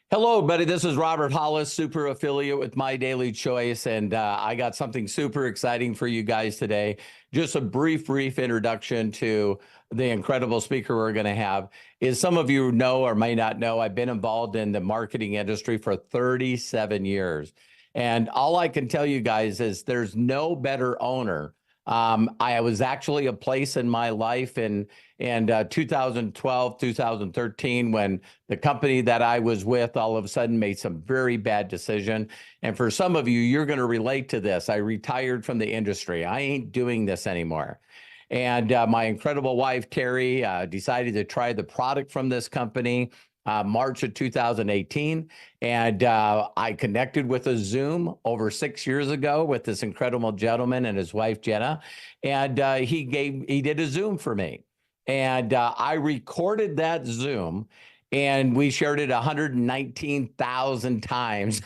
Hello, buddy. This is Robert Hollis, super affiliate with My Daily Choice, and I got something super exciting for you guys today. Just a brief introduction to the incredible speaker we're going to have. As some of you know or may not know, I've been involved in the marketing industry for 37 years. And all I can tell you guys is there's no better owner. I was actually a place in my life in 2012, 2013, when the company that I was with all of a sudden made some very bad decision. And for some of you, you're going to relate to this. I retired from the industry. I ain't doing this anymore. And my incredible wife, Terry, decided to try the product from this company. March of 2018. And I connected with a Zoom over 6 years ago with this incredible gentleman and his wife, Jenna. And he did a Zoom for me. And I recorded that Zoom and we shared it 119,000 times.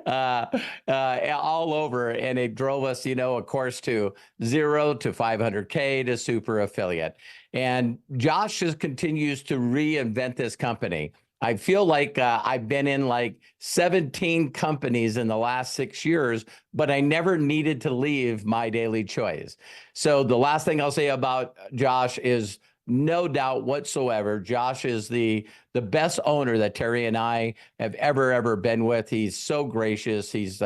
All over, and it drove us, of course, to 0 to 500K to super affiliate. And Josh just continues to reinvent this company. I feel like I've been in like 17 companies in the last 6 years, but I never needed to leave My Daily Choice. So the last thing I'll say about Josh is no doubt whatsoever, Josh is the best owner that Terry and I have ever been with. He's so gracious. He's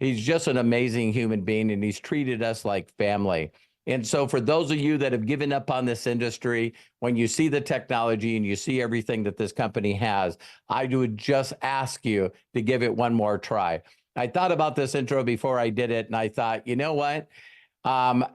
just an amazing human being, and he's treated us like family. And so for those of you that have given up on this industry, when you see the technology and you see everything that this company has, I would just ask you to give it one more try. I thought about this intro before I did it, and I thought, you know what?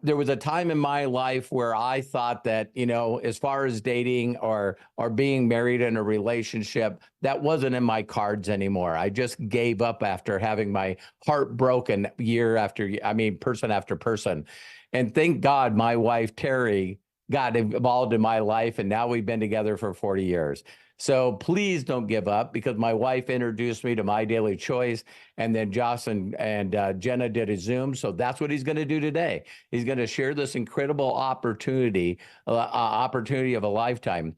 There was a time in my life where I thought that, as far as dating or being married in a relationship, that wasn't in my cards anymore. I just gave up after having my heart broken person after person. And thank God my wife, Terry, got involved in my life, and now we've been together for 40 years. So please don't give up, because my wife introduced me to My Daily Choice, and then Josh and Jenna did a Zoom. So that's what he's going to do today. He's going to share this incredible opportunity of a lifetime.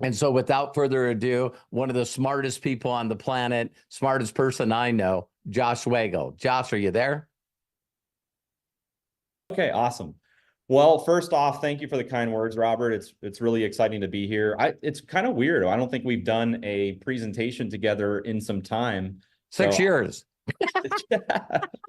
And so without further ado, one of the smartest people on the planet, smartest person I know, Josh Zwagil. Josh, are you there? Okay, awesome. Well, first off, thank you for the kind words, Robert. It's really exciting to be here. It's kind of weird. I don't think we've done a presentation together in some time. 6 years.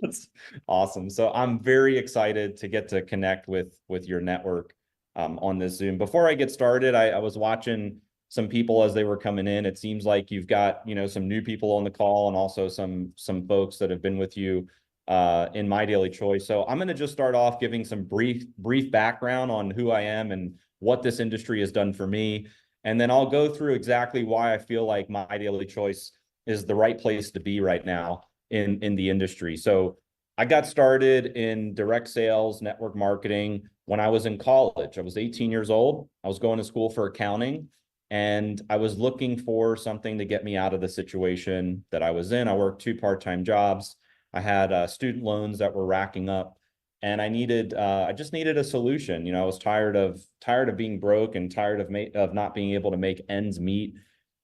That's awesome. So I'm very excited to get to connect with your network on this Zoom. Before I get started, I was watching some people as they were coming in. It seems like you've got, some new people on the call, and also some folks that have been with you in My Daily Choice. So I'm going to just start off giving some brief background on who I am and what this industry has done for me. And then I'll go through exactly why I feel like My Daily Choice is the right place to be right now in the industry. So I got started in direct sales, network marketing when I was in college. I was 18 years old. I was going to school for accounting, and I was looking for something to get me out of the situation that I was in. I worked 2 part-time jobs. I had student loans that were racking up, and I just needed a solution. I was tired of being broke and tired of not being able to make ends meet.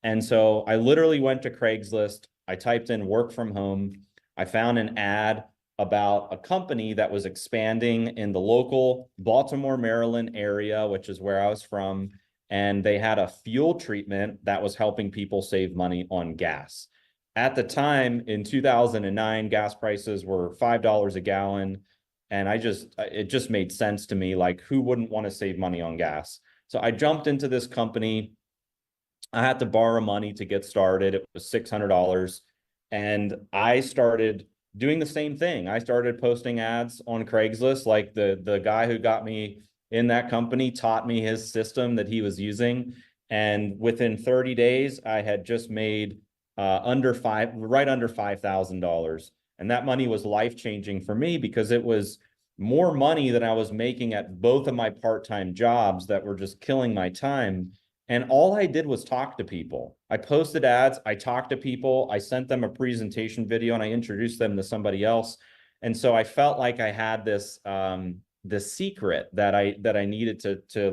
And so I literally went to Craigslist. I typed in work from home. I found an ad about a company that was expanding in the local Baltimore, Maryland area, which is where I was from. And they had a fuel treatment that was helping people save money on gas. At the time in 2009, gas prices were $5 a gallon. And it just made sense to me, like, who wouldn't want to save money on gas? So I jumped into this company. I had to borrow money to get started. It was $600. And I started doing the same thing. I started posting ads on Craigslist. Like the guy who got me in that company taught me his system that he was using. And within 30 days, I had just made right under $5,000. And that money was life-changing for me, because it was more money than I was making at both of my part-time jobs that were just killing my time. And all I did was talk to people. I posted ads, I talked to people, I sent them a presentation video, and I introduced them to somebody else. And so I felt like I had this secret that I needed to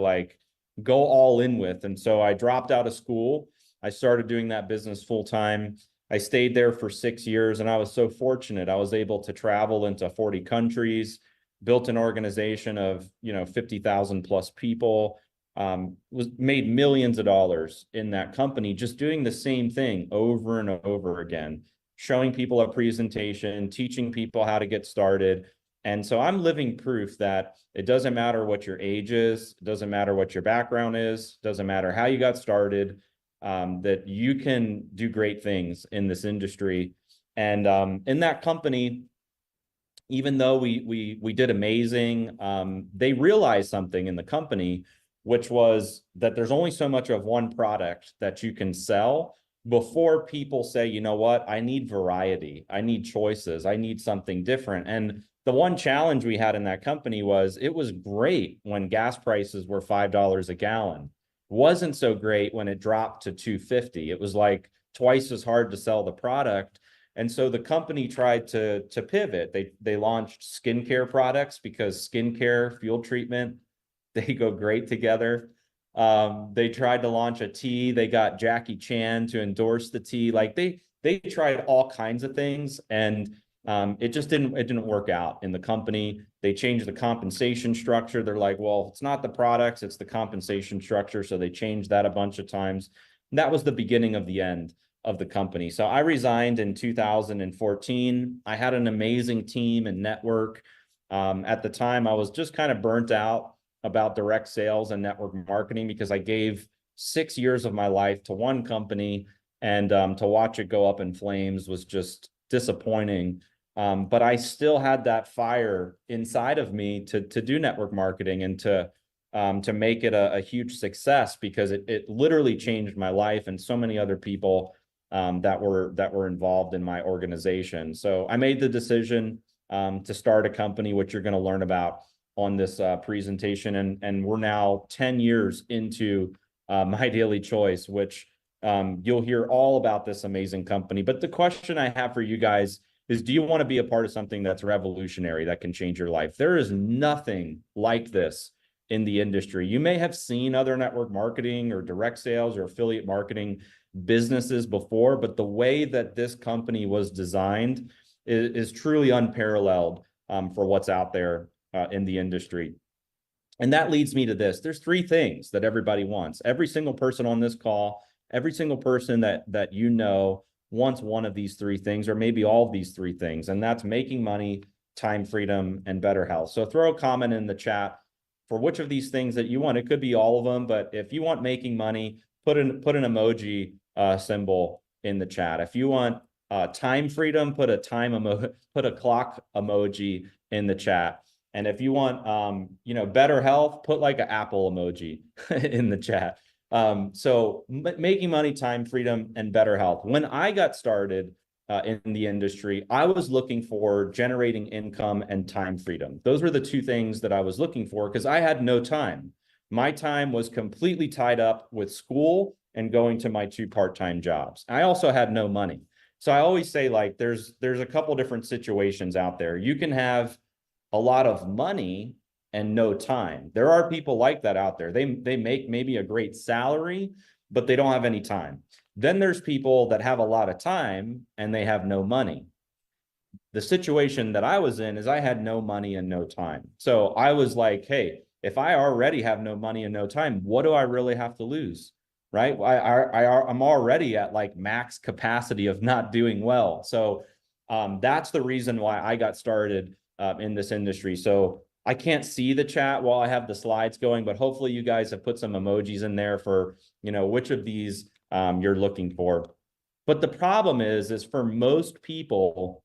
go all in with. And so I dropped out of school. I started doing that business full time. I stayed there for 6 years, and I was so fortunate. I was able to travel into 40 countries, built an organization of 50,000 plus people, was made millions of dollars in that company, just doing the same thing over and over again, showing people a presentation, teaching people how to get started. And so I'm living proof that it doesn't matter what your age is, it doesn't matter what your background is, doesn't matter how you got started, that you can do great things in this industry. And in that company, even though we did amazing, they realized something in the company, which was that there's only so much of one product that you can sell before people say, you know what, I need variety, I need choices, I need something different. And the one challenge we had in that company was it was great when gas prices were $5 a gallon. Wasn't so great when it dropped to $2.50. It was like twice as hard to sell the product. And so the company tried to pivot. They launched skincare products because skincare, fuel treatment, they go great together. They tried to launch a tea. They got Jackie Chan to endorse the tea. Like they tried all kinds of things, and it just didn't work out in the company. They changed the compensation structure. They're like, well, it's not the products, it's the compensation structure. So they changed that a bunch of times. And that was the beginning of the end of the company. So I resigned in 2014. I had an amazing team and network. At the time, I was just kind of burnt out about direct sales and network marketing because I gave 6 years of my life to one company, and to watch it go up in flames was just disappointing. But I still had that fire inside of me to do network marketing and to make it a huge success, because it literally changed my life and so many other people that were involved in my organization. So I made the decision to start a company, which you're going to learn about on this presentation. And we're now 10 years into MyDailyChoice, which you'll hear all about this amazing company. But the question I have for you guys is, do you want to be a part of something that's revolutionary, that can change your life? There is nothing like this in the industry. You may have seen other network marketing or direct sales or affiliate marketing businesses before, but the way that this company was designed is truly unparalleled for what's out there in the industry. And that leads me to this. There's three things that everybody wants. Every single person on this call, every single person that you know wants one of these three things, or maybe all of these three things, and that's making money, time freedom, and better health. So throw a comment in the chat for which of these things that you want. It could be all of them, but if you want making money, put an emoji symbol in the chat. If you want time freedom, put a clock emoji in the chat. And if you want better health, put like an apple emoji in the chat. So making money, time freedom, and better health. When I got started in the industry, I was looking for generating income and time freedom. Those were the two things that I was looking for, because I had no time. My time was completely tied up with school and going to my two part-time jobs. I also had no money. So I always say, like, there's a couple different situations out there. You can have a lot of money and no time. There are people like that out there. They make maybe a great salary, but they don't have any time. Then there's people that have a lot of time and they have no money. The situation that I was in is I had no money and no time. So I was like, hey, if I already have no money and no time, what do I really have to lose? Right? I'm already at like max capacity of not doing well. So that's the reason why I got started in this industry. So I can't see the chat while I have the slides going, but hopefully you guys have put some emojis in there for, which of these you're looking for. But the problem is for most people,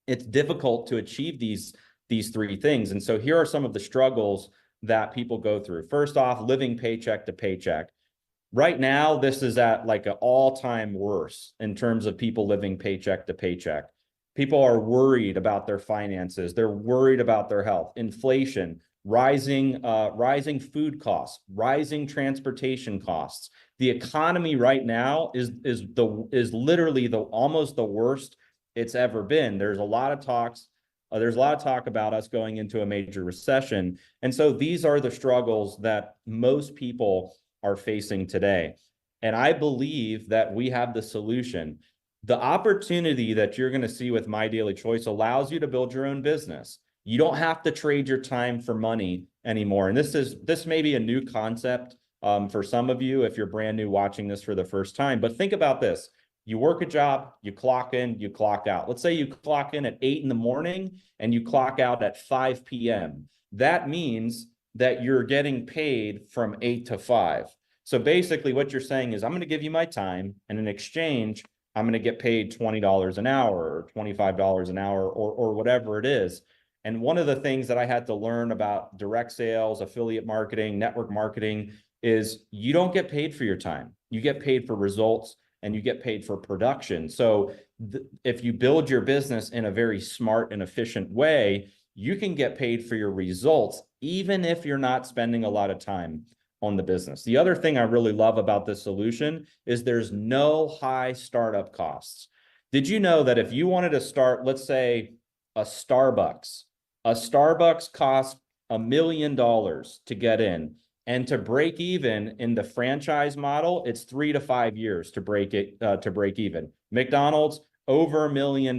it's difficult to achieve these three things. And so here are some of the struggles that people go through. First off, living paycheck to paycheck. Right now, this is at like an all-time worst in terms of people living paycheck to paycheck. People are worried about their finances. They're worried about their health, inflation, rising food costs, rising transportation costs. The economy right now is literally almost the worst it's ever been. There's a lot of talks There's a lot of talk about us going into a major recession. And so these are the struggles that most people are facing today. And I believe that we have the solution. The opportunity that you're going to see with My Daily Choice allows you to build your own business. You don't have to trade your time for money anymore. And this may be a new concept for some of you if you're brand new watching this for the first time. But think about this. You work a job, you clock in, you clock out. Let's say you clock in at 8 in the morning and you clock out at 5 p.m. That means that you're getting paid from 8 to 5. So basically what you're saying is, I'm going to give you my time, and in exchange, I'm going to get paid $20 an hour or $25 an hour or whatever it is. And one of the things that I had to learn about direct sales, affiliate marketing, network marketing is you don't get paid for your time. You get paid for results, and you get paid for production. So if you build your business in a very smart and efficient way, you can get paid for your results, even if you're not spending a lot of time on the business. The other thing I really love about this solution is there's no high startup costs. Did you know that if you wanted to start, let's say a Starbucks costs $1 million to get in. And to break even in the franchise model, it's 3 to 5 years to break even. McDonald's, over $1 million.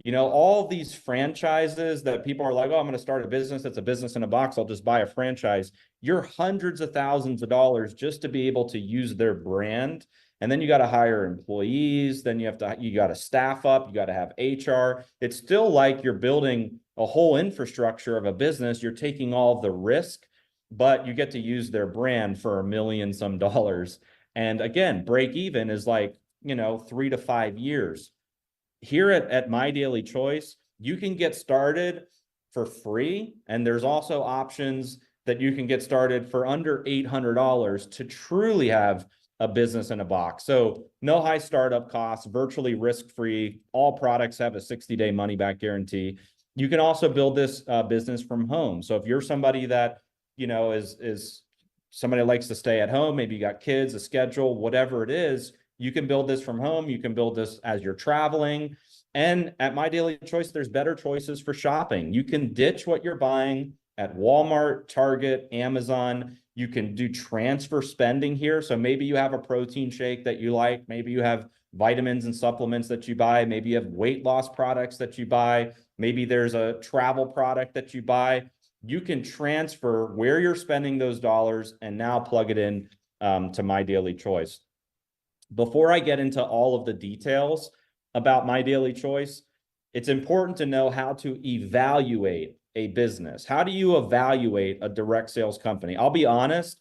You know, all these franchises that people are like, oh, I'm going to start a business. It's a business in a box. I'll just buy a franchise. You're hundreds of thousands of dollars just to be able to use their brand. And then you got to hire employees. Then you got to staff up. You got to have HR. It's still like you're building a whole infrastructure of a business. You're taking all of the risk, but you get to use their brand for $1 million some dollars. And again, break even is like, 3 to 5 years. Here at My Daily Choice, you can get started for free. And there's also options that you can get started for under $800 to truly have a business in a box. So no high startup costs, virtually risk-free. All products have a 60-day money-back guarantee. You can also build this business from home. So if you're somebody that is somebody that likes to stay at home, maybe you got kids, a schedule, whatever it is, you can build this from home. You can build this as you're traveling. And at My Daily Choice, there's better choices for shopping. You can ditch what you're buying at Walmart, Target, Amazon. You can do transfer spending here. So maybe you have a protein shake that you like. Maybe you have vitamins and supplements that you buy. Maybe you have weight loss products that you buy. Maybe there's a travel product that you buy. You can transfer where you're spending those dollars and now plug it in to My Daily Choice. Before I get into all of the details about My Daily Choice, it's important to know how to evaluate a business. How do you evaluate a direct sales company? I'll be honest,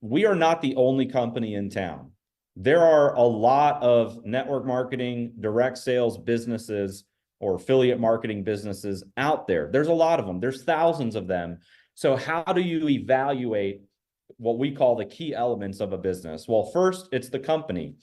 we are not the only company in town. There are a lot of network marketing, direct sales businesses or affiliate marketing businesses out there. There's a lot of them. There's thousands of them. So how do you evaluate what we call the key elements of a business? Well, first, it's the company.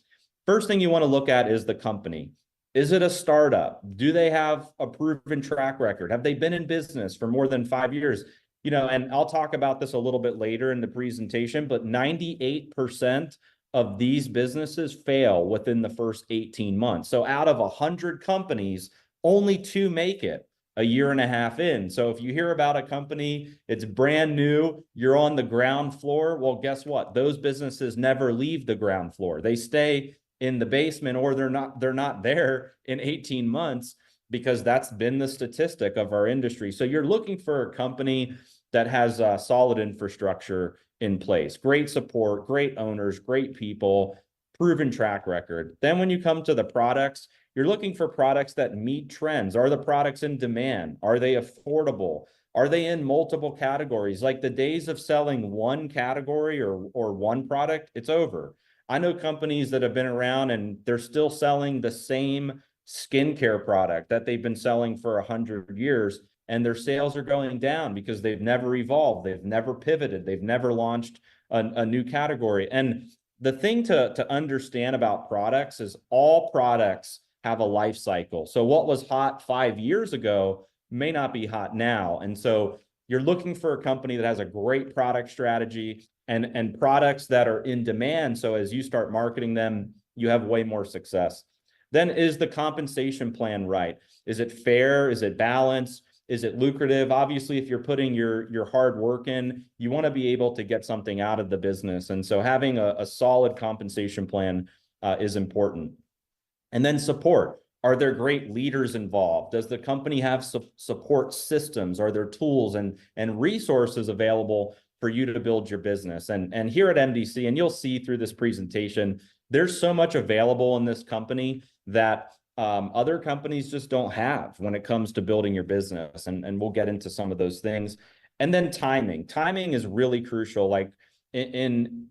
First thing you want to look at is the company. Is it a startup? Do they have a proven track record? Have they been in business for more than 5 years? And I'll talk about this a little bit later in the presentation, but 98% of these businesses fail within the first 18 months. So out of 100 companies, only 2 make it a year and a half in. So if you hear about a company, it's brand new, you're on the ground floor, well, guess what? Those businesses never leave the ground floor. They stay in the basement, or they're not there in 18 months, because that's been the statistic of our industry. So you're looking for a company that has a solid infrastructure in place, great support, great owners, great people, proven track record. Then when you come to the products, you're looking for products that meet trends. Are the products in demand? Are they affordable? Are they in multiple categories? Like the days of selling one category or one product, it's over. I know companies that have been around and they're still selling the same skincare product that they've been selling for 100 years, and their sales are going down because they've never evolved. They've never pivoted. They've never launched a new category. And the thing to understand about products is all products have a life cycle. So what was hot 5 years ago may not be hot now. And so you're looking for a company that has a great product strategy and products that are in demand. So as you start marketing them, you have way more success. Then is the compensation plan right? Is it fair? Is it balanced? Is it lucrative? Obviously, if you're putting your hard work in, you want to be able to get something out of the business. And so having a solid compensation plan is important. And then support. Are there great leaders involved? Does the company have support systems? Are there tools and resources available for you to build your business? And here at MDC, and you'll see through this presentation, there's so much available in this company that other companies just don't have when it comes to building your business. And we'll get into some of those things. And then timing. Timing is really crucial. Like in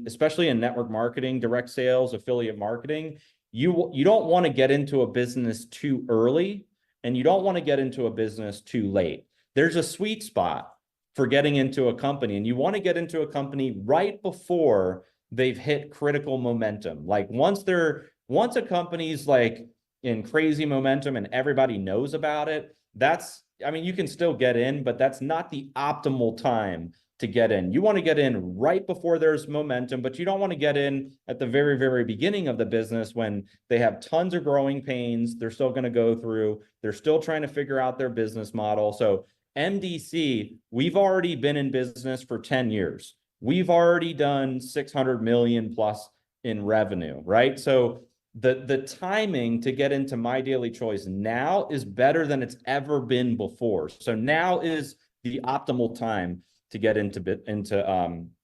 especially in network marketing, direct sales, affiliate marketing, you don't want to get into a business too early, and you don't want to get into a business too late. There's a sweet spot for getting into a company, and you want to get into a company right before they've hit critical momentum. Like once a company's like in crazy momentum and everybody knows about it, I mean, you can still get in, but that's not the optimal time to get in. You want to get in right before there's momentum, but you don't want to get in at the very, very beginning of the business when they have tons of growing pains they're still going to go through. They're still trying to figure out their business model. So MDC, we've already been in business for 10 years. We've already done 600 million plus in revenue, right? So the timing to get into MyDailyChoice now is better than it's ever been before. So now is the optimal time to get into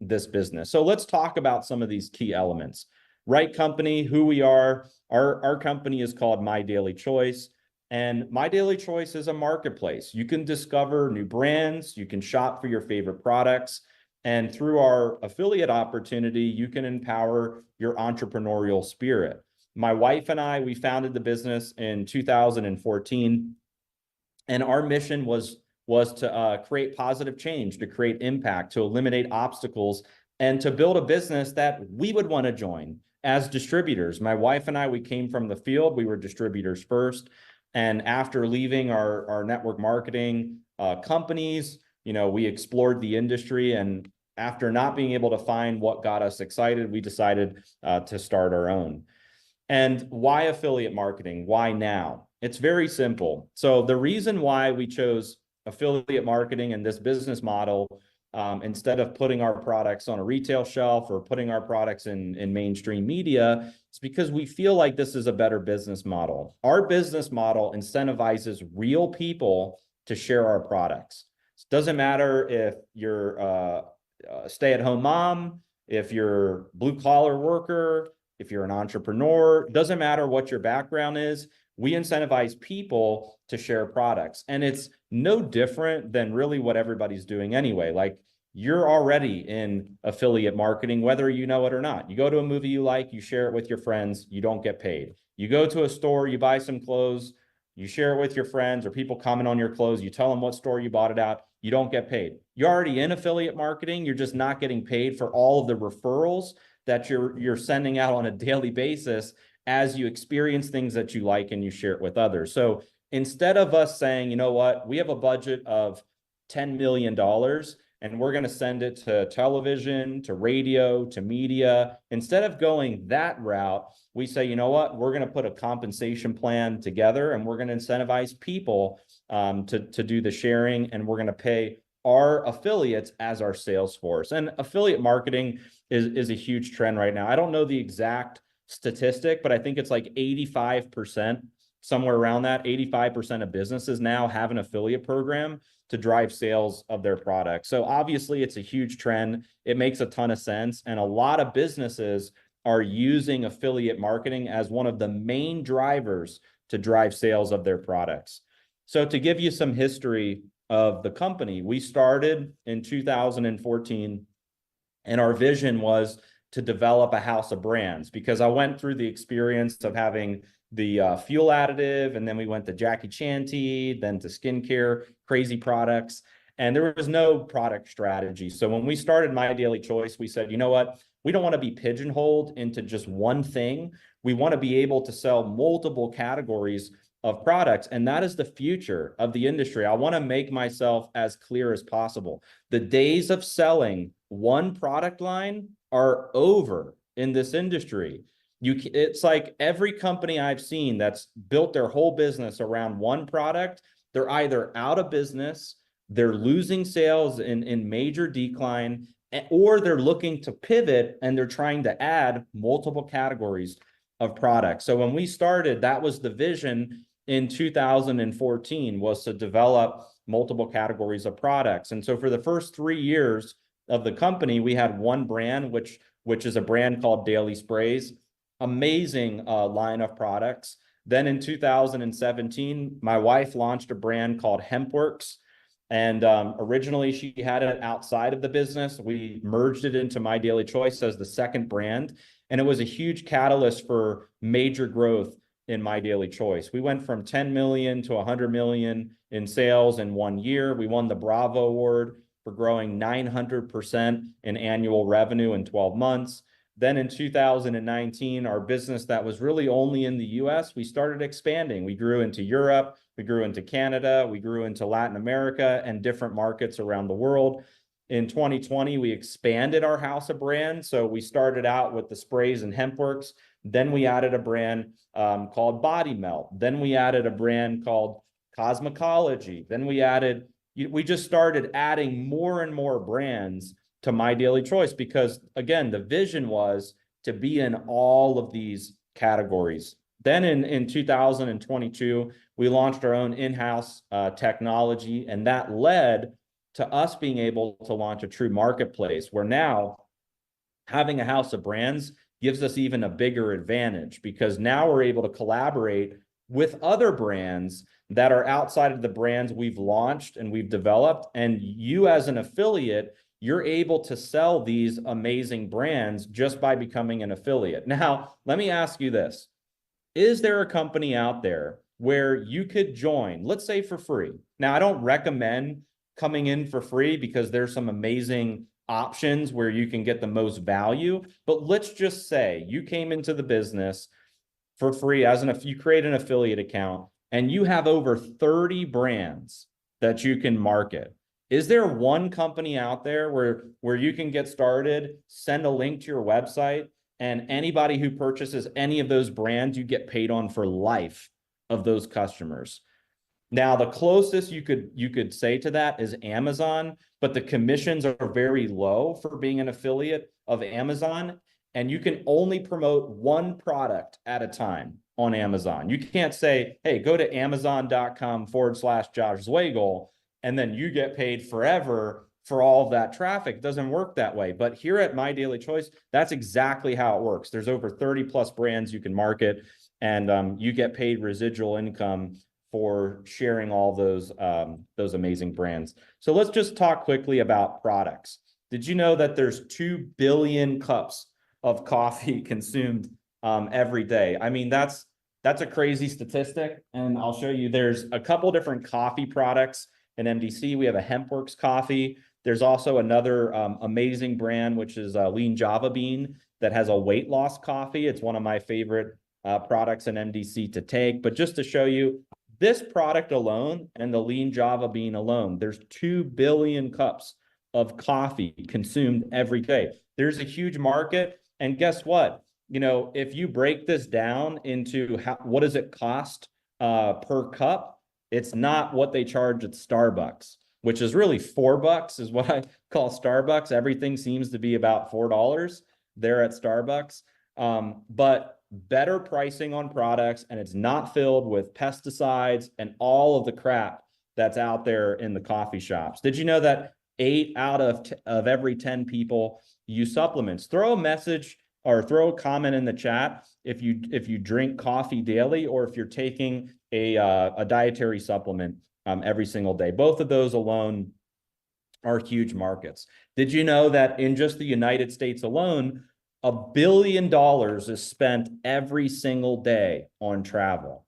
this business. So let's talk about some of these key elements. Right company, who we are. Our company is called MyDailyChoice, and MyDailyChoice is a marketplace. You can discover new brands, you can shop for your favorite products, and through our affiliate opportunity, you can empower your entrepreneurial spirit. My wife and I, we founded the business in 2014, and our mission was to create positive change, to create impact, to eliminate obstacles, and to build a business that we would want to join as distributors. My wife and I, we came from the field. We were distributors first. And after leaving our network marketing companies, we explored the industry. And after not being able to find what got us excited, we decided to start our own. And why affiliate marketing? Why now? It's very simple. So the reason why we chose affiliate marketing and this business model, instead of putting our products on a retail shelf or putting our products in mainstream media, it's because we feel like this is a better business model. Our business model incentivizes real people to share our products. It doesn't matter if you're a stay-at-home mom, if you're blue collar worker, if you're an entrepreneur, it doesn't matter what your background is. We incentivize people to share products. And it's no different than really what everybody's doing anyway. Like you're already in affiliate marketing, whether you know it or not. You go to a movie you like, you share it with your friends, you don't get paid. You go to a store, you buy some clothes, you share it with your friends or people comment on your clothes, you tell them what store you bought it at, you don't get paid. You're already in affiliate marketing, you're just not getting paid for all of the referrals that you're sending out on a daily basis as you experience things that you like and you share it with others. So instead of us saying, you know what, we have a budget of $10 million and we're going to send it to television, to radio, to media, instead of going that route, we say, you know what, we're going to put a compensation plan together and we're going to incentivize people to do the sharing, and we're going to pay our affiliates as our sales force. And affiliate marketing is a huge trend right now. I don't know the exact statistic, but I think it's like 85%, somewhere around that. 85% of businesses now have an affiliate program to drive sales of their products. So obviously it's a huge trend. It makes a ton of sense. And a lot of businesses are using affiliate marketing as one of the main drivers to drive sales of their products. So to give you some history of the company, we started in 2014, and our vision was to develop a house of brands, because I went through the experience of having the fuel additive, and then we went to Jackie Chan tea, then to skincare, crazy products, and there was no product strategy. So when we started MyDailyChoice, we said, you know what, we don't want to be pigeonholed into just one thing. We want to be able to sell multiple categories of products, and that is the future of the industry. I want to make myself as clear as possible. The days of selling one product line are over in this industry. It's like every company I've seen that's built their whole business around one product, they're either out of business, they're losing sales in major decline, or they're looking to pivot and they're trying to add multiple categories of products. So when we started, that was the vision in 2014, was to develop multiple categories of products. And so for the first 3 years of the company, we had one brand, which is a brand called Daily Sprays. Amazing line of products. Then in 2017, my wife launched a brand called HempWorks. And originally she had it outside of the business. We merged it into MyDailyChoice as the second brand. And it was a huge catalyst for major growth in MyDailyChoice. We went from 10 million to 100 million in sales in 1 year. We won the Bravo Award for growing 900% in annual revenue in 12 months. Then in 2019, our business that was really only in the US, we started expanding. We grew into Europe, we grew into Canada, we grew into Latin America and different markets around the world. In 2020, we expanded our house of brands. So we started out with the sprays and HempWorks. Then we added a brand called Body Melt. Then we added a brand called Cosmecology. Then we just started adding more and more brands to MyDailyChoice, because again, the vision was to be in all of these categories. Then in 2022, we launched our own in-house technology, and that led to us being able to launch a true marketplace, where now having a house of brands gives us even a bigger advantage, because now we're able to collaborate with other brands that are outside of the brands we've launched and we've developed. And you as an affiliate, you're able to sell these amazing brands just by becoming an affiliate. Now, let me ask you this. Is there a company out there where you could join, let's say for free? Now, I don't recommend coming in for free, because there's some amazing options where you can get the most value. But let's just say you came into the business for free you create an affiliate account and you have over 30 brands that you can market. Is there one company out there where you can get started, send a link to your website, and anybody who purchases any of those brands, you get paid on for life of those customers? Now, the closest you could say to that is Amazon, but the commissions are very low for being an affiliate of Amazon, and you can only promote one product at a time on Amazon. You can't say, hey, go to amazon.com/Josh Zwagil, and then you get paid forever for all of that traffic. It doesn't work that way. But here at MyDailyChoice, that's exactly how it works. There's over 30 plus brands you can market, and you get paid residual income for sharing all those amazing brands. So let's just talk quickly about products. Did you know that there's 2 billion cups of coffee consumed every day? I mean, that's a crazy statistic. And I'll show you, there's a couple different coffee products in MDC. We have a HempWorks coffee. There's also another amazing brand, which is Lean Java Bean, that has a weight loss coffee. It's one of my favorite products in MDC to take. But just to show you, this product alone and the Lean Java Bean alone, there's 2 billion cups of coffee consumed every day. There's a huge market. And guess what? You know, if you break this down into what does it cost per cup, it's not what they charge at Starbucks, which is really $4 is what I call Starbucks. Everything seems to be about $4 there at Starbucks. But better pricing on products, and it's not filled with pesticides and all of the crap that's out there in the coffee shops. Did you know that 8 out of every 10 people use supplements? Throw a message or throw a comment in the chat if you drink coffee daily, or if you're taking a dietary supplement every single day. Both of those alone are huge markets. Did you know that in just the United States alone, $1 billion is spent every single day on travel?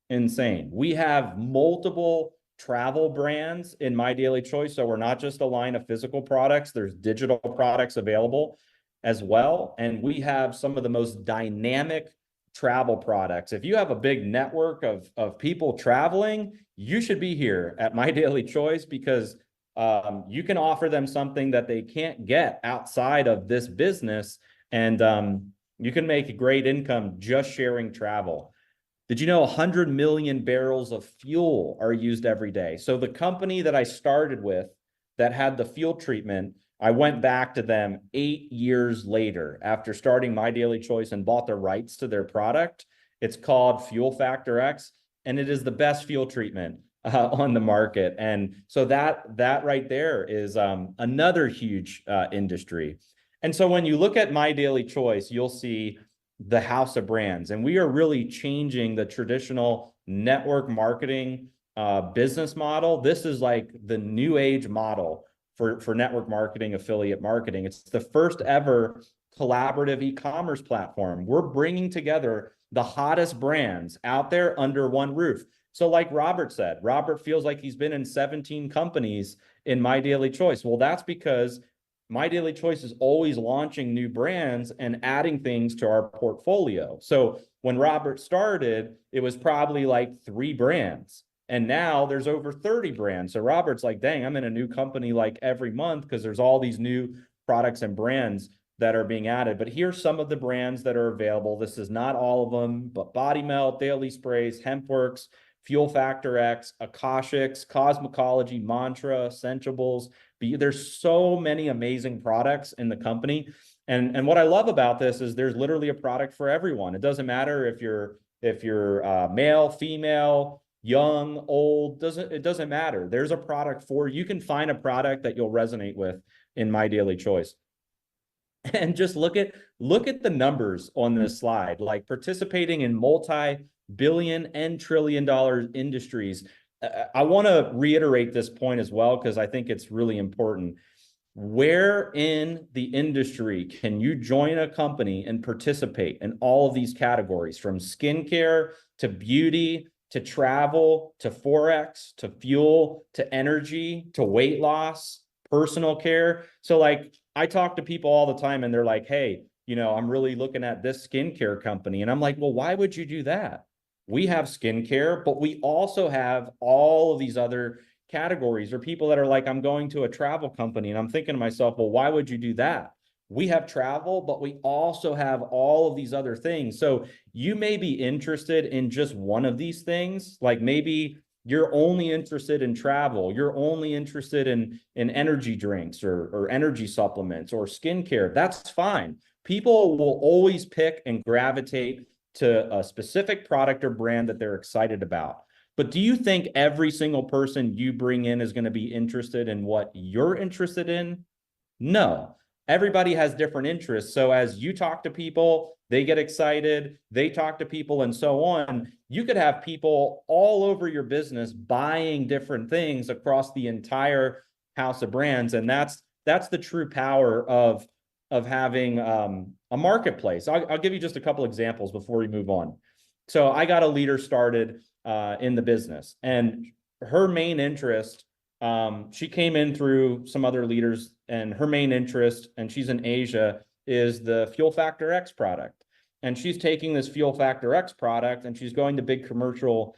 Insane. We have multiple travel brands in MyDailyChoice. So we're not just a line of physical products. There's digital products available as well. And we have some of the most dynamic travel products. If you have a big network of people traveling, you should be here at MyDailyChoice, because you can offer them something that they can't get outside of this business. And You can make a great income just sharing travel. Did you know 100 million barrels of fuel are used every day? So the company that I started with that had the fuel treatment, I went back to them 8 years later after starting My Daily Choice and bought the rights to their product. It's called Fuel Factor X, and it is the best fuel treatment on the market. And so that right there is another huge industry. And so when you look at My Daily Choice, you'll see the house of brands, and we are really changing the traditional network marketing business model. This is like the new age model for network marketing, affiliate marketing. It's the first ever collaborative e-commerce platform. We're bringing together the hottest brands out there under one roof. So like Robert said, Robert feels like he's been in 17 companies in My Daily Choice. Well, that's because My Daily Choice is always launching new brands and adding things to our portfolio. So when Robert started, it was probably like 3 brands. And now there's over 30 brands. So Robert's like, dang, I'm in a new company like every month because there's all these new products and brands that are being added. But here's some of the brands that are available. This is not all of them, but Body Melt, Daily Sprays, HempWorks, Fuel Factor X, Akashics, Cosmecology, Mantra, Essentiables. There's so many amazing products in the company. And what I love about this is there's literally a product for everyone. It doesn't matter if you're male, female, young, old, it doesn't matter. There's a product for you. Can find a product that you'll resonate with in My Daily Choice. And just look at the numbers on this slide, like participating in multi-billion and trillion-dollar industries. I want to reiterate this point as well, because I think it's really important. Where in the industry can you join a company and participate in all of these categories, from skincare to beauty to travel to Forex to fuel to energy to weight loss, personal care? So like, I talk to people all the time and they're like, hey, I'm really looking at this skincare company. And I'm like, well, why would you do that? We have skincare, but we also have all of these other categories. Or people that are like, I'm going to a travel company, and I'm thinking to myself, well, why would you do that? We have travel, but we also have all of these other things. So you may be interested in just one of these things. Like maybe you're only interested in travel. You're only interested in energy drinks or energy supplements or skincare. That's fine. People will always pick and gravitate to a specific product or brand that they're excited about. But do you think every single person you bring in is going to be interested in what you're interested in? No. Everybody has different interests. So as you talk to people, they get excited, they talk to people, and so on. You could have people all over your business buying different things across the entire house of brands. And that's the true power of having a marketplace. I'll give you just a couple examples before we move on. So I got a leader started in the business, and her main interest, she came in through some other leaders, and her main interest, and she's in Asia, is the Fuel Factor X product. And she's taking this Fuel Factor X product and she's going to big commercial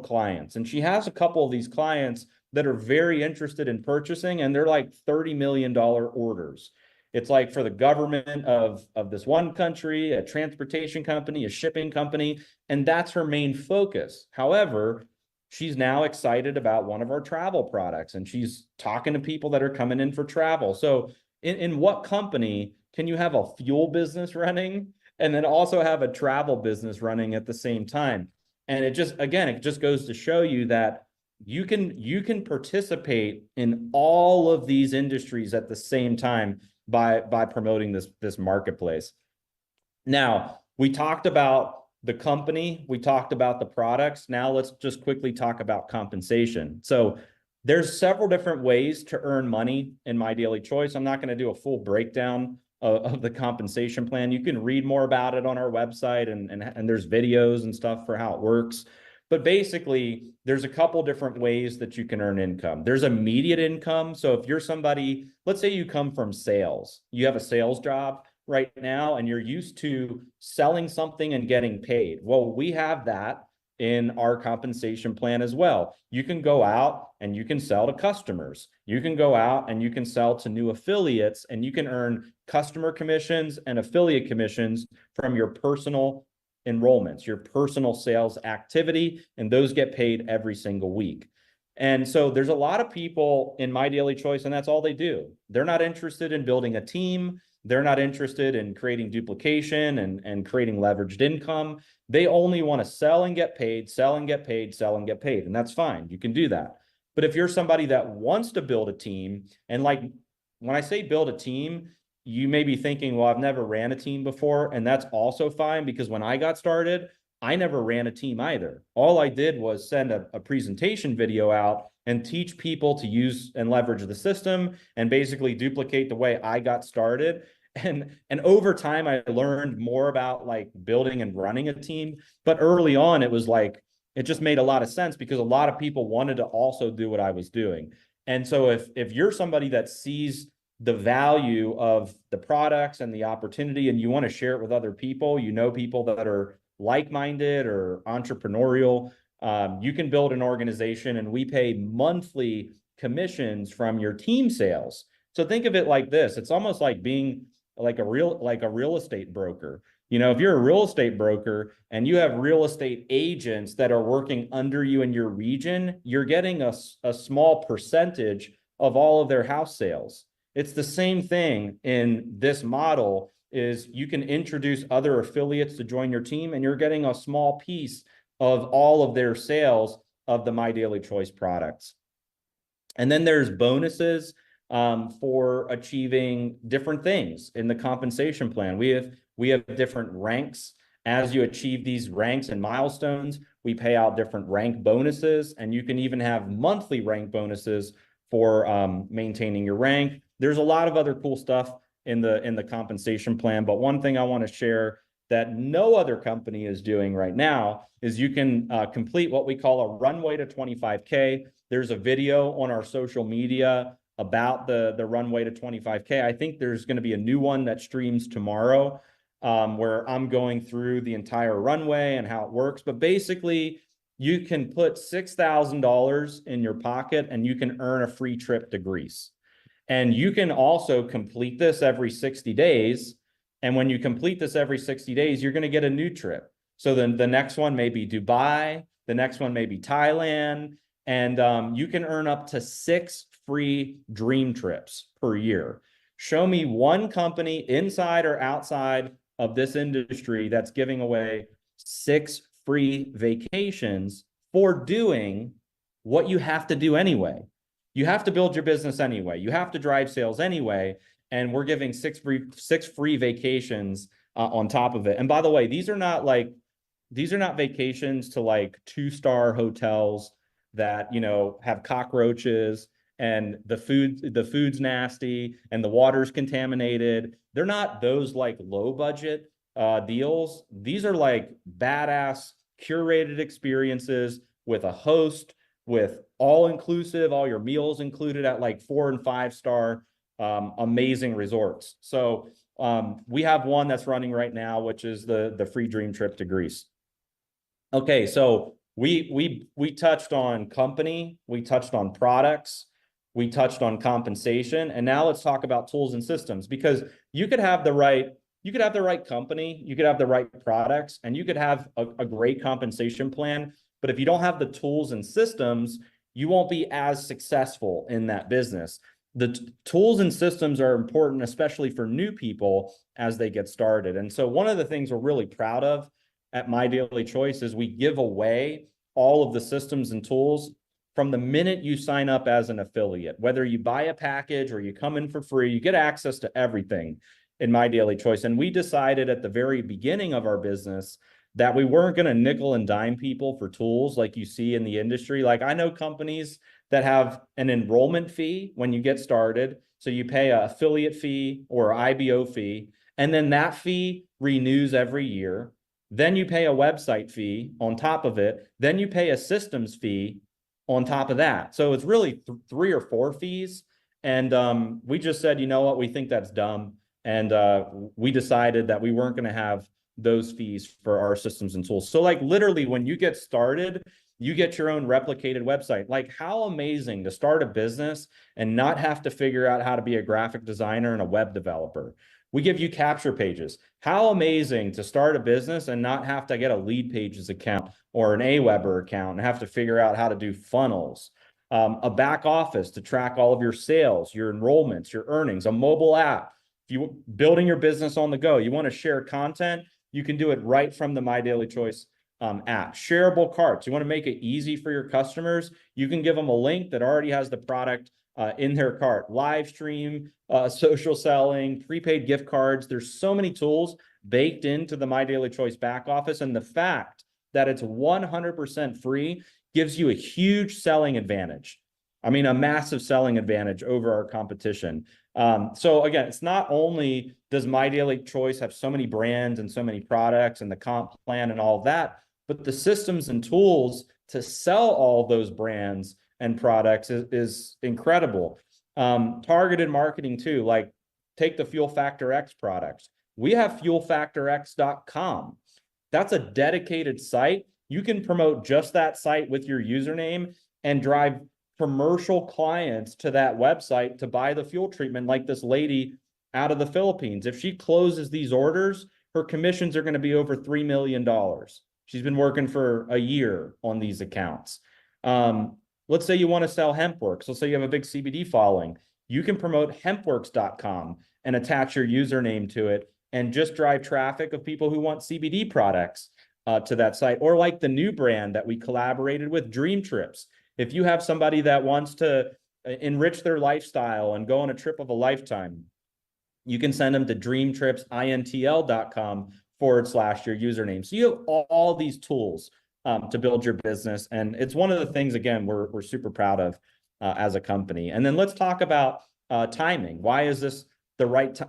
clients. And she has a couple of these clients that are very interested in purchasing, and they're like $30 million orders. It's like for the government of this one country, a transportation company, a shipping company, and that's her main focus. However, she's now excited about one of our travel products, and she's talking to people that are coming in for travel. So in what company can you have a fuel business running and then also have a travel business running at the same time? And it just goes to show you that you can participate in all of these industries at the same time by promoting this marketplace. Now, we talked about the company, we talked about the products. Now let's just quickly talk about compensation. So there's several different ways to earn money in My Daily Choice. I'm not going to do a full breakdown of the compensation plan. You can read more about it on our website, and there's videos and stuff for how it works. But basically, there's a couple different ways that you can earn income. There's immediate income. So if you're somebody, let's say you come from sales, you have a sales job right now, and you're used to selling something and getting paid. Well, we have that. in our compensation plan as well. You can go out and you can sell to customers. You can go out and you can sell to new affiliates, and you can earn customer commissions and affiliate commissions from your personal enrollments, your personal sales activity, and those get paid every single week. And so there's a lot of people in My Daily Choice, and that's all they do. They're not interested in building a team. They're not interested in creating duplication and creating leveraged income. They only want to sell and get paid, sell and get paid, sell and get paid. And that's fine. You can do that. But if you're somebody that wants to build a team, and like when I say build a team, you may be thinking, well, I've never ran a team before. And that's also fine, because when I got started, I never ran a team either. All I did was send a presentation video out and teach people to use and leverage the system and basically duplicate the way I got started. And over time, I learned more about like building and running a team. But early on, it was like, it just made a lot of sense because a lot of people wanted to also do what I was doing. And so if you're somebody that sees the value of the products and the opportunity, and you want to share it with other people, you know, people that are like-minded or entrepreneurial, you can build an organization, and we pay monthly commissions from your team sales. So think of it like this. It's almost like being like a real estate broker. You know, if you're a real estate broker and you have real estate agents that are working under you in your region, you're getting a small percentage of all of their house sales. It's the same thing in this model. Is you can introduce other affiliates to join your team, and you're getting a small piece of all of their sales of the My Daily Choice products. And then there's bonuses for achieving different things in the compensation plan. We have different ranks. As you achieve these ranks and milestones, we pay out different rank bonuses, and you can even have monthly rank bonuses for maintaining your rank. There's a lot of other cool stuff in the compensation plan. But one thing I want to share that no other company is doing right now is you can complete what we call a runway to 25K. There's a video on our social media about the runway to 25K. I think there's going to be a new one that streams tomorrow where I'm going through the entire runway and how it works. But basically, you can put $6,000 in your pocket and you can earn a free trip to Greece. And you can also complete this every 60 days. And when you complete this every 60 days, you're going to get a new trip. So then the next one may be Dubai. The next one may be Thailand. And you can earn up to 6 free dream trips per year. Show me one company inside or outside of this industry that's giving away 6 free vacations for doing what you have to do anyway. You have to build your business anyway. You have to drive sales anyway. And we're giving 6 free vacations on top of it. And by the way, these are not vacations to like 2-star hotels that, you know, have cockroaches and the food's nasty and the water's contaminated. They're not those like low budget deals. These are like badass curated experiences with a host, with all inclusive, all your meals included at like 4 and 5-star amazing resorts. So we have one that's running right now, which is the free dream trip to Greece. Okay, so we touched on company, we touched on products, we touched on compensation, and now let's talk about tools and systems, because you could have the right company, you could have the right products, and you could have a great compensation plan. But if you don't have the tools and systems, you won't be as successful in that business. The tools and systems are important, especially for new people as they get started. And so one of the things we're really proud of at My Daily Choice is we give away all of the systems and tools from the minute you sign up as an affiliate. Whether you buy a package or you come in for free, you get access to everything in My Daily Choice. And we decided at the very beginning of our business that we weren't going to nickel and dime people for tools like you see in the industry. Like I know companies that have an enrollment fee when you get started. So you pay an affiliate fee or IBO fee, and then that fee renews every year. Then you pay a website fee on top of it. Then you pay a systems fee on top of that. So it's really 3 or 4 fees. And we just said, you know what, we think that's dumb. And we decided that we weren't going to have those fees for our systems and tools. So like literally when you get started, you get your own replicated website. Like how amazing to start a business and not have to figure out how to be a graphic designer and a web developer. We give you capture pages. How amazing to start a business and not have to get a Lead Pages account or an Aweber account and have to figure out how to do funnels, a back office to track all of your sales, your enrollments, your earnings, a mobile app. If you building your business on the go, you want to share content, you can do it right from the MyDailyChoice app. Shareable carts. You want to make it easy for your customers. You can give them a link that already has the product in their cart. Live stream, social selling, prepaid gift cards. There's so many tools baked into the MyDailyChoice back office. And the fact that it's 100% free gives you a huge selling advantage. I mean, a massive selling advantage over our competition. So again, it's not only does MyDailyChoice have so many brands and so many products and the comp plan and all of that, but the systems and tools to sell all those brands and products is incredible. Targeted marketing too, like take the Fuel Factor X products. We have fuelfactorx.com. That's a dedicated site. You can promote just that site with your username and drive commercial clients to that website to buy the fuel treatment, like this lady out of the Philippines. If she closes these orders, her commissions are going to be over $3 million. She's been working for a year on these accounts. Let's say you want to sell HempWorks. Let's say you have a big CBD following. You can promote hempworks.com and attach your username to it and just drive traffic of people who want CBD products to that site. Or like the new brand that we collaborated with, Dream Trips. If you have somebody that wants to enrich their lifestyle and go on a trip of a lifetime, you can send them to dreamtripsintl.com/your username. So you have all these tools to build your business. And it's one of the things, again, we're super proud of as a company. And then let's talk about timing. Why is this the right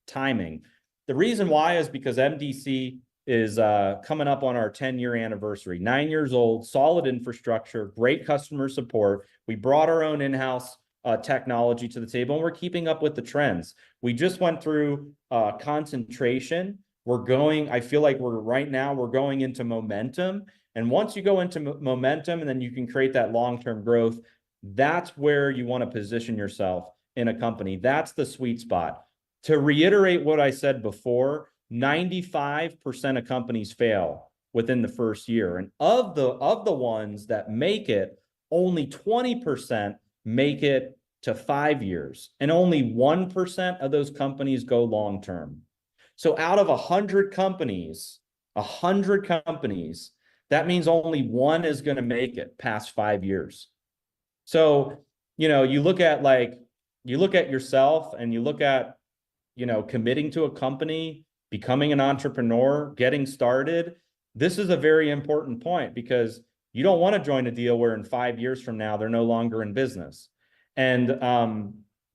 timing? The reason why is because MDC is coming up on our 10-year anniversary. 9 years old, solid infrastructure, great customer support. We brought our own in-house technology to the table, and we're keeping up with the trends. We just went through concentration. I feel like we're going into momentum. And once you go into momentum and then you can create that long-term growth, that's where you want to position yourself in a company. That's the sweet spot. To reiterate what I said before, 95% of companies fail within the first year. And of the ones that make it, only 20% make it to 5 years. And only 1% of those companies go long-term. So out of 100 companies, that means only one is going to make it past 5 years. So, you look at yourself and you look at, committing to a company, becoming an entrepreneur, getting started. This is a very important point because you don't want to join a deal where in 5 years from now, they're no longer in business. And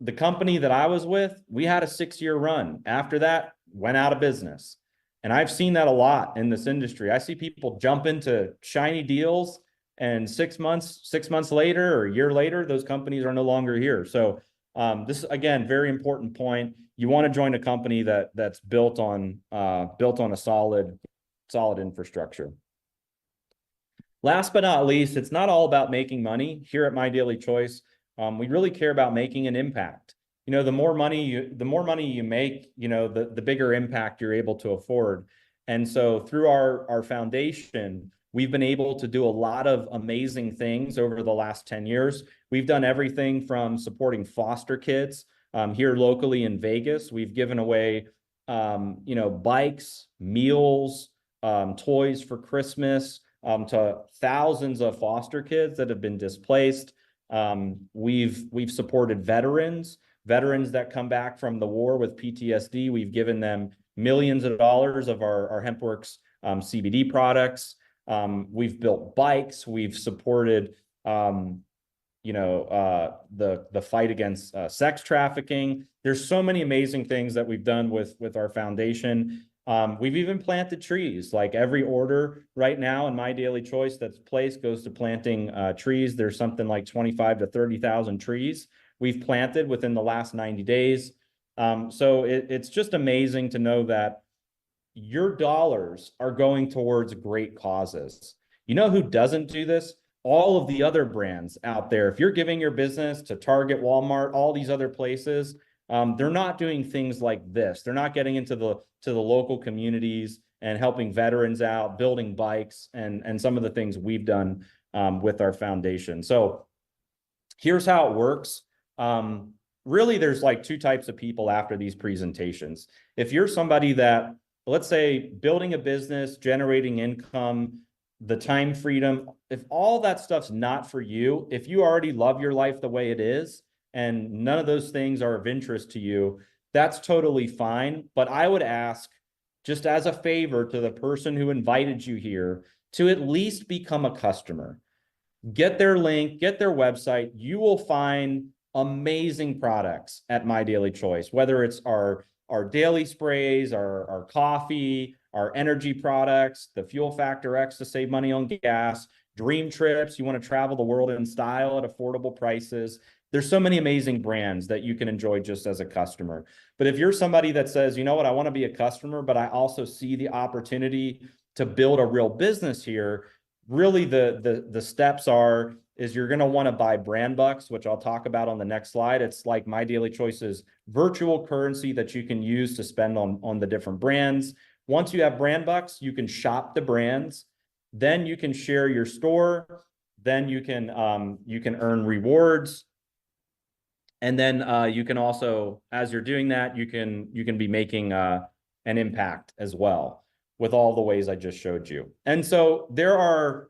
the company that I was with, we had a 6-year run. After that, went out of business. And I've seen that a lot in this industry. I see people jump into shiny deals and 6 months later or a year later, those companies are no longer here. So this is, again, very important point. You want to join a company that's built on a solid infrastructure. Last but not least, it's not all about making money. Here at MyDailyChoice, we really care about making an impact. The more money you make, the bigger impact you're able to afford. And so through our foundation, we've been able to do a lot of amazing things over the last 10 years. We've done everything from supporting foster kids here locally in Vegas. We've given away, bikes, meals, toys for Christmas to thousands of foster kids that have been displaced. We've supported veterans that come back from the war with PTSD. We've given them millions of dollars of our HempWorks CBD products. We've built bikes. We've supported, the fight against sex trafficking. There's so many amazing things that we've done with our foundation. We've even planted trees. Like every order right now in MyDailyChoice that's placed goes to planting trees. There's something like 25,000 to 30,000 trees we've planted within the last 90 days. So it's just amazing to know that your dollars are going towards great causes. You know who doesn't do this? All of the other brands out there. If you're giving your business to Target, Walmart, all these other places, they're not doing things like this. They're not getting into the local communities and helping veterans out, building bikes, and some of the things we've done with our foundation. So here's how it works. Really, there's like two types of people after these presentations. If you're somebody that, let's say, building a business, generating income, the time freedom, if all that stuff's not for you, if you already love your life the way it is, and none of those things are of interest to you, that's totally fine. But I would ask, just as a favor to the person who invited you here, to at least become a customer. Get their link, get their website. You will find amazing products at MyDailyChoice, whether it's our daily sprays, our coffee, our energy products, the Fuel Factor X to save money on gas, dream trips. You want to travel the world in style at affordable prices. There's so many amazing brands that you can enjoy just as a customer. But if you're somebody that says, you know what, I want to be a customer, but I also see the opportunity to build a real business here, really the steps is you're going to want to buy brand bucks, which I'll talk about on the next slide. It's like MyDailyChoice's virtual currency that you can use to spend on the different brands. Once you have brand bucks, you can shop the brands. Then you can share your store. Then you can earn rewards. And then you can also, as you're doing that, you can be making an impact as well with all the ways I just showed you. And so there are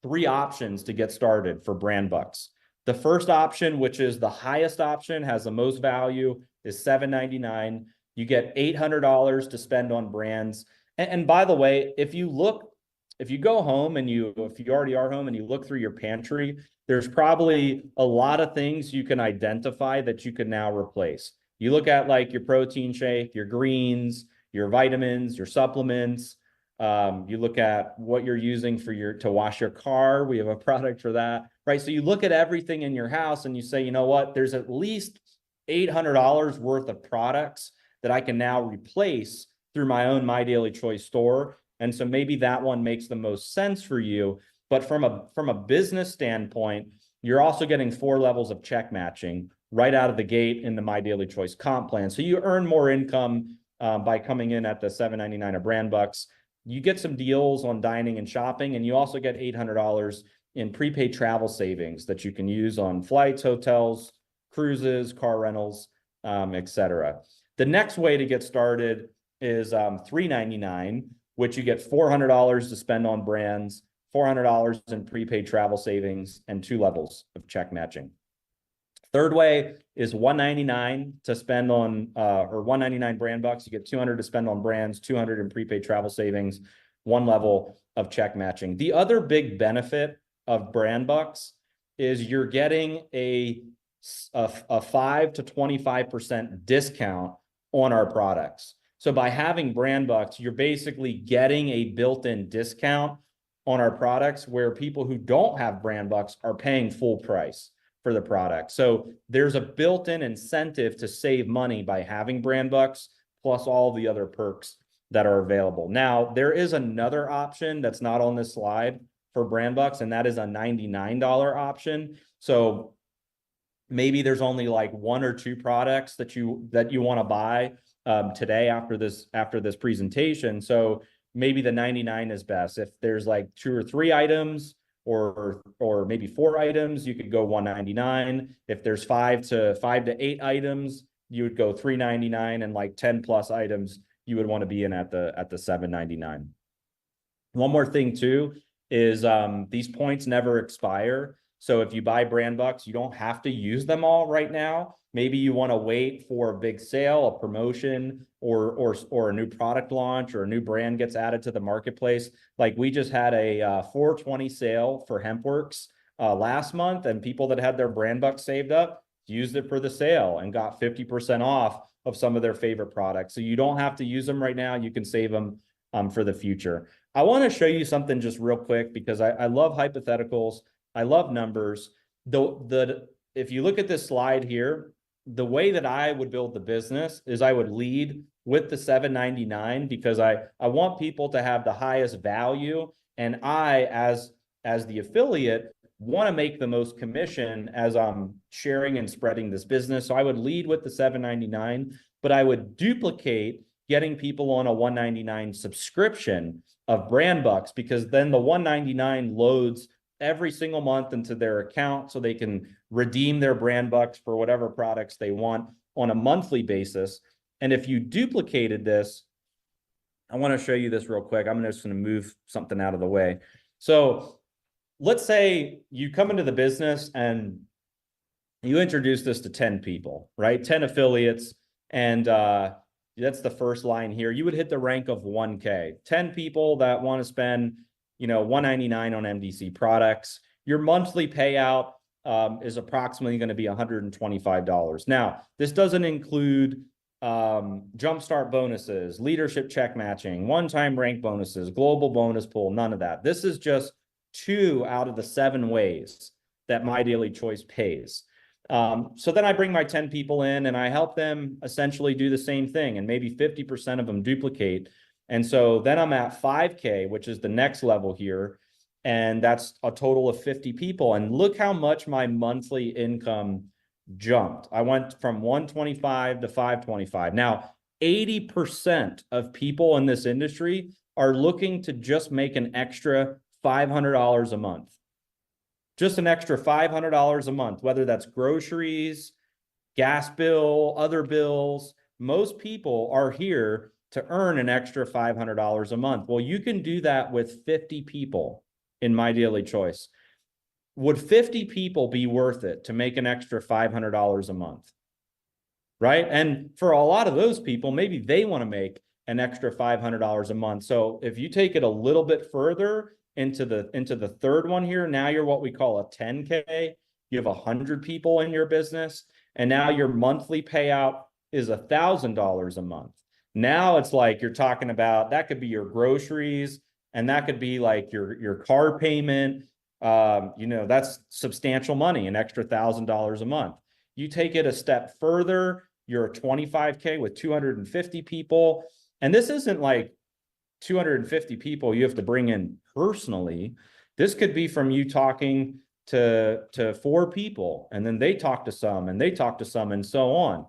three options to get started for brand bucks. The first option, which is the highest option, has the most value, is $7.99. You get $800 to spend on brands. And by the way, if you go home and if you already are home and you look through your pantry, there's probably a lot of things you can identify that you can now replace. You look at like your protein shake, your greens, your vitamins, your supplements. You look at what you're using to wash your car. We have a product for that, right? So you look at everything in your house and you say, you know what, there's at least $800 worth of products that I can now replace through my own MyDailyChoice store. And so maybe that one makes the most sense for you. But from a business standpoint, you're also getting 4 levels of check matching right out of the gate in the MyDailyChoice comp plan. So you earn more income by coming in at the $7.99 a brand bucks. You get some deals on dining and shopping, and you also get $800 in prepaid travel savings that you can use on flights, hotels, cruises, car rentals, etc. The next way to get started is $3.99, which you get $400 to spend on brands, $400 in prepaid travel savings, and 2 levels of check matching. Third way is $199 to spend on, or $199 brand bucks. You get $200 to spend on brands, $200 in prepaid travel savings, 1 level of check matching. The other big benefit of brand bucks is you're getting a 5 to 25% discount on our products. So by having brand bucks, you're basically getting a built-in discount on our products where people who don't have brand bucks are paying full price for the product. So there's a built-in incentive to save money by having brand bucks, plus all the other perks that are available. Now, there is another option that's not on this slide for brand bucks, and that is a $99 option. So maybe there's only like 1 or 2 products that you want to buy today after this presentation. So maybe the 99 is best. If there's like 2 or 3 items, or maybe 4 items, you could go $199. If there's 5 to 8 items, you would go $399, and like 10 plus items, you would want to be in at the $7.99. One more thing too is these points never expire. So if you buy brand bucks, you don't have to use them all right now. Maybe you want to wait for a big sale, a promotion, or a new product launch, or a new brand gets added to the marketplace. Like we just had a 420 sale for HempWorks last month, and people that had their brand bucks saved up used it for the sale and got 50% off of some of their favorite products. So you don't have to use them right now. You can save them for the future. I want to show you something just real quick because I love hypotheticals. I love numbers. If you look at this slide here, the way that I would build the business is I would lead with the $7.99 because I want people to have the highest value. And I, as the affiliate, want to make the most commission as I'm sharing and spreading this business. So I would lead with the $7.99, but I would duplicate getting people on a $199 subscription of brand bucks, because then the $199 loads every single month into their account so they can redeem their brand bucks for whatever products they want on a monthly basis. And if you duplicated this, I want to show you this real quick. I'm just going to move something out of the way. So let's say you come into the business and you introduce this to 10 people, right? 10 affiliates. And that's the first line here. You would hit the rank of 1K. 10 people that want to spend, $199 on MDC products. Your monthly payout is approximately going to be $125. Now, this doesn't include jumpstart bonuses, leadership check matching, one-time rank bonuses, global bonus pool, none of that. This is just 2 out of the 7 ways that MyDailyChoice pays. So then I bring my 10 people in and I help them essentially do the same thing, and maybe 50% of them duplicate. And so then I'm at 5K, which is the next level here. And that's a total of 50 people. And look how much my monthly income jumped. I went from 125 to 525. Now, 80% of people in this industry are looking to just make an extra $500 a month. Just an extra $500 a month, whether that's groceries, gas bill, other bills. Most people are here to earn an extra $500 a month. Well, you can do that with 50 people in MyDailyChoice. Would 50 people be worth it to make an extra $500 a month? Right? And for a lot of those people, maybe they want to make an extra $500 a month. So if you take it a little bit further into the third one here, now you're what we call a 10K. You have 100 people in your business, and now your monthly payout is $1,000 a month. Now it's like you're talking about, that could be your groceries, and that could be like your car payment. That's substantial money, an extra $1,000 a month. You take it a step further, you're a 25K with 250 people. And this isn't like 250 people you have to bring in personally. This could be from you talking to 4 people, and then they talk to some, and they talk to some, and so on.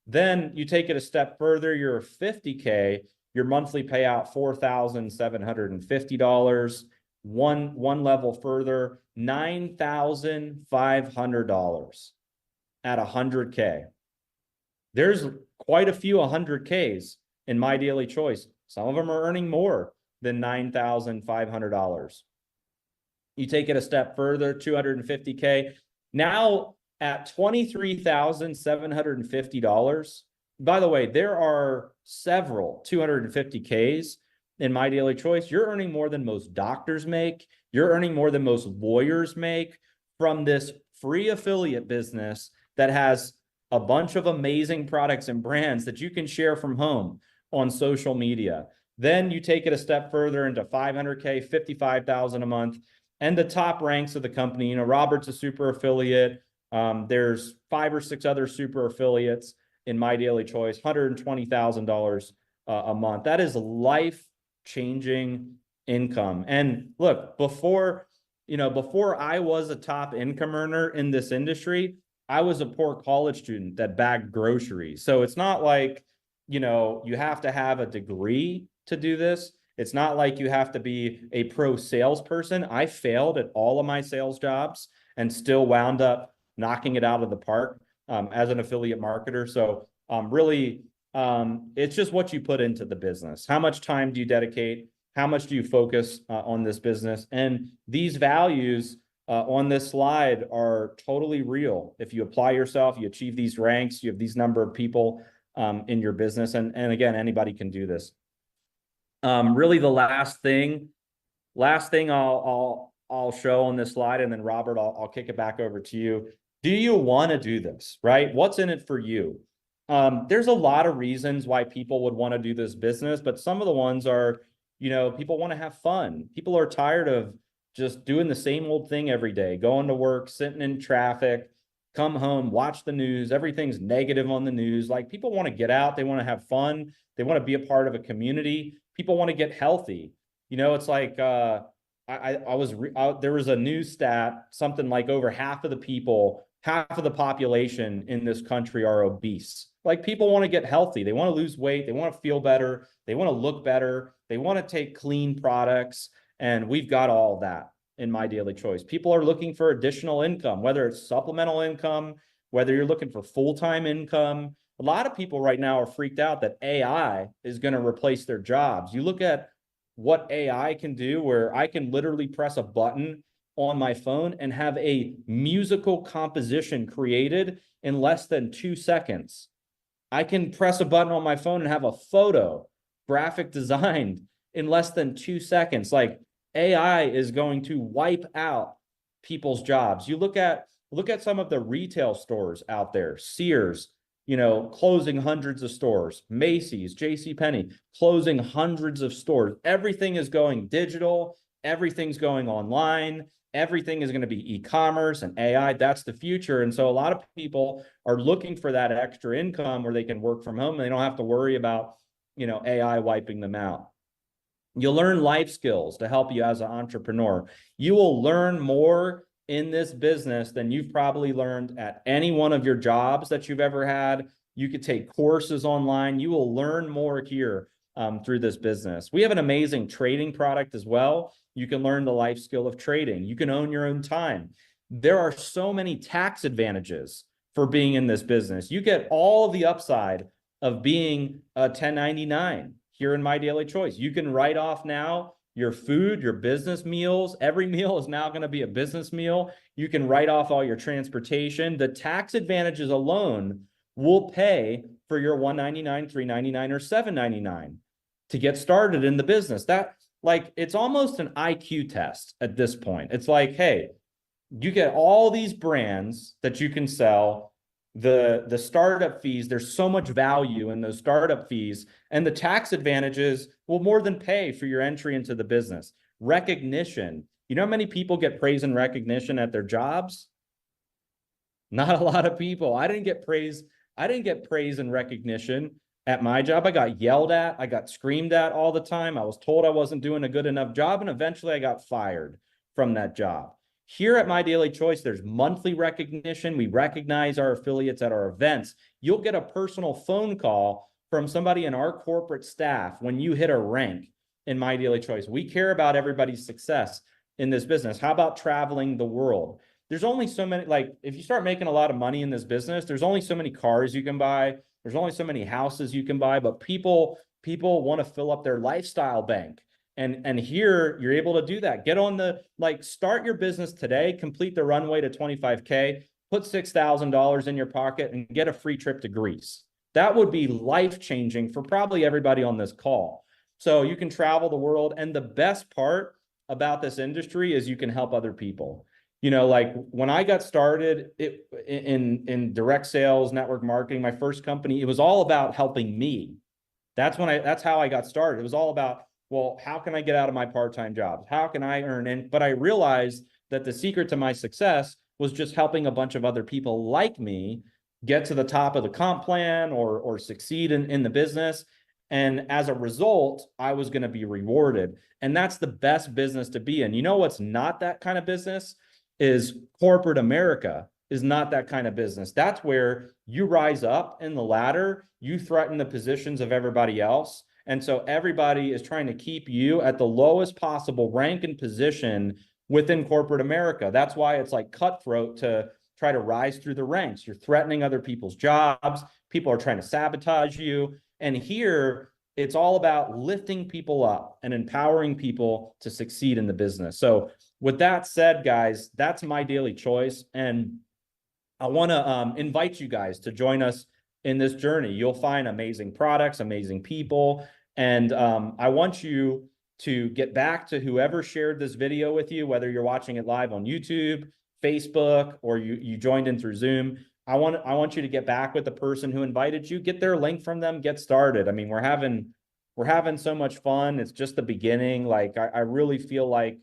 Then you take it a step further, you're a 50K, your monthly payout $4,750. One level further, $9,500 at 100K. There's quite a few 100Ks in MyDailyChoice. Some of them are earning more than $9,500. You take it a step further, 250K. Now at $23,750. By the way, there are several 250Ks in MyDailyChoice. You're earning more than most doctors make. You're earning more than most lawyers make from this free affiliate business that has a bunch of amazing products and brands that you can share from home on social media. Then you take it a step further into 500K, 55,000 a month, and the top ranks of the company. Robert's a super affiliate. There's 5 or 6 other super affiliates in MyDailyChoice, $120,000 a month. That is life-changing income. And look, before I was a top income earner in this industry, I was a poor college student that bagged groceries. So it's not like, you have to have a degree to do this. It's not like you have to be a pro salesperson. I failed at all of my sales jobs and still wound up knocking it out of the park as an affiliate marketer. So really, it's just what you put into the business. How much time do you dedicate? How much do you focus on this business? And these values on this slide are totally real. If you apply yourself, you achieve these ranks, you have these number of people in your business. And again, anybody can do this. Really the last thing I'll show on this slide, and then Robert, I'll kick it back over to you. Do you want to do this, right? What's in it for you? There's a lot of reasons why people would want to do this business, but some of the ones are, people want to have fun. People are tired of just doing the same old thing every day, going to work, sitting in traffic, come home, watch the news. Everything's negative on the news. Like, people want to get out. They want to have fun. They want to be a part of a community. People want to get healthy. It's like, there was a news stat, something like over half of the people, half of the population in this country are obese. Like, people want to get healthy. They want to lose weight. They want to feel better. They want to look better. They want to take clean products. And we've got all of that in My Daily Choice. People are looking for additional income, whether it's supplemental income, whether you're looking for full-time income. A lot of people right now are freaked out that AI is going to replace their jobs. You look at what AI can do, where I can literally press a button on my phone and have a musical composition created in less than 2 seconds. I can press a button on my phone and have a photo graphic designed in less than 2 seconds. Like, AI is going to wipe out people's jobs. You look at some of the retail stores out there, Sears, closing hundreds of stores, Macy's, JCPenney, closing hundreds of stores. Everything is going digital. Everything's going online. Everything is going to be e-commerce and AI. That's the future. And so a lot of people are looking for that extra income where they can work from home and they don't have to worry about, AI wiping them out. You'll learn life skills to help you as an entrepreneur. You will learn more in this business than you've probably learned at any one of your jobs that you've ever had. You could take courses online. You will learn more here through this business. We have an amazing trading product as well. You can learn the life skill of trading. You can own your own time. There are so many tax advantages for being in this business. You get all the upside of being a 1099 here in My Daily Choice. You can write off now your food, your business meals. Every meal is now going to be a business meal. You can write off all your transportation. The tax advantages alone will pay for your $199, $399, or $799 to get started in the business. It's almost an IQ test at this point. It's like, hey, you get all these brands that you can sell. The startup fees, there's so much value in those startup fees, and the tax advantages will more than pay for your entry into the business. Recognition. You know how many people get praise and recognition at their jobs? Not a lot of people. I didn't get praise and recognition at my job. I got yelled at. I got screamed at all the time. I was told I wasn't doing a good enough job, and eventually I got fired from that job. Here at My Daily Choice, there's monthly recognition. We recognize our affiliates at our events. You'll get a personal phone call from somebody in our corporate staff when you hit a rank in My Daily Choice. We care about everybody's success in this business. How about traveling the world? There's only so many, if you start making a lot of money in this business, there's only so many cars you can buy. There's only so many houses you can buy, but people want to fill up their lifestyle bank. And here you're able to do that. Get on start your business today, complete the runway to 25K, put $6,000 in your pocket and get a free trip to Greece. That would be life-changing for probably everybody on this call. So you can travel the world. And the best part about this industry is you can help other people. When I got started in direct sales, network marketing, my first company, it was all about helping me. That's how I got started. It was all about, well, how can I get out of my part-time jobs? How can I earn in? But I realized that the secret to my success was just helping a bunch of other people like me get to the top of the comp plan or succeed in the business. And as a result, I was going to be rewarded. And that's the best business to be in. You know what's not that kind of business? Is corporate America is not that kind of business. That's where you rise up in the ladder, you threaten the positions of everybody else. And so everybody is trying to keep you at the lowest possible rank and position within corporate America. That's why it's like cutthroat to try to rise through the ranks. You're threatening other people's jobs. People are trying to sabotage you. And here it's all about lifting people up and empowering people to succeed in the business. So with that said, guys, that's My Daily Choice. And I want to invite you guys to join us in this journey. You'll find amazing products, amazing people. And I want you to get back to whoever shared this video with you, whether you're watching it live on YouTube, Facebook, or you joined in through Zoom. I want you to get back with the person who invited you, get their link from them, get started. I mean, we're having so much fun. It's just the beginning. I really feel like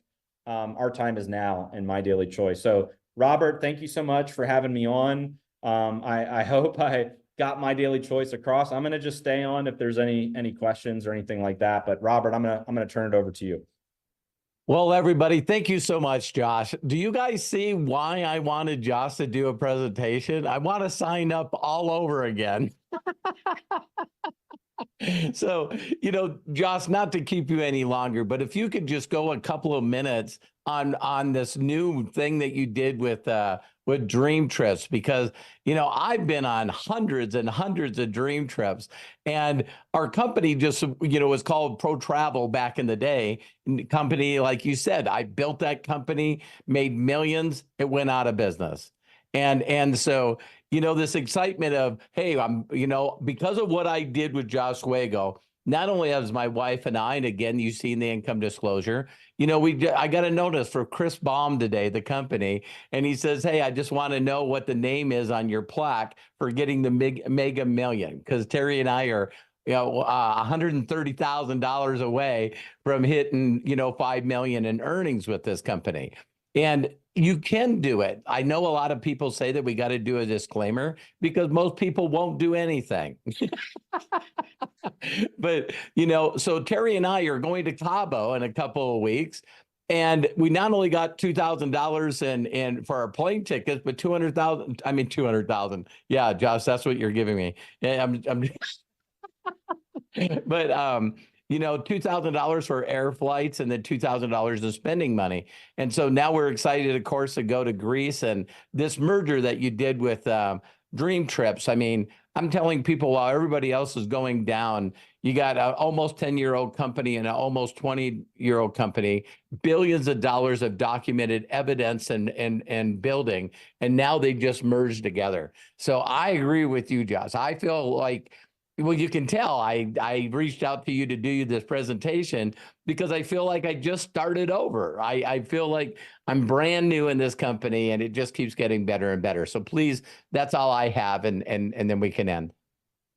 our time is now in My Daily Choice. So Robert, thank you so much for having me on. I hope I got my daily choice across. I'm going to just stay on if there's any questions or anything like that. But Robert, I'm going to turn it over to you. Well, everybody, thank you so much, Josh. Do you guys see why I wanted Josh to do a presentation? I want to sign up all over again. So, Josh, not to keep you any longer, but if you could just go a couple of minutes on this new thing that you did with Dream Trips, because I've been on hundreds and hundreds of Dream Trips, and our company just was called Pro Travel back in the day. Company, like you said, I built that company, made millions, it went out of business. And so, this excitement of, hey, because of what I did with Josh Zwagil, not only as my wife and I, and again, you've seen the income disclosure, I got a notice for Chris Baum today, the company, and he says, hey, I just want to know what the name is on your plaque for getting the mega million, because Terry and I are $130,000 away from hitting 5 million in earnings with this company. And you can do it. I know a lot of people say that we got to do a disclaimer because most people won't do anything. But, so Terry and I are going to Cabo in a couple of weeks. And we not only got $2,000 and for our plane tickets, but 200,000. Yeah, Josh, that's what you're giving me. I'm but $2,000 for air flights and then $2,000 in spending money. And so now we're excited, of course, to go to Greece, and this merger that you did with Dream Trips. I mean, I'm telling people while everybody else is going down, you got an almost 10-year-old company and an almost 20-year-old company, billions of dollars of documented evidence and building, and now they just merged together. So I agree with you, Josh. I feel like, well, you can tell I reached out to you to do this presentation because I feel like I just started over. I feel like I'm brand new in this company and it just keeps getting better and better. So please, that's all I have, and then we can end.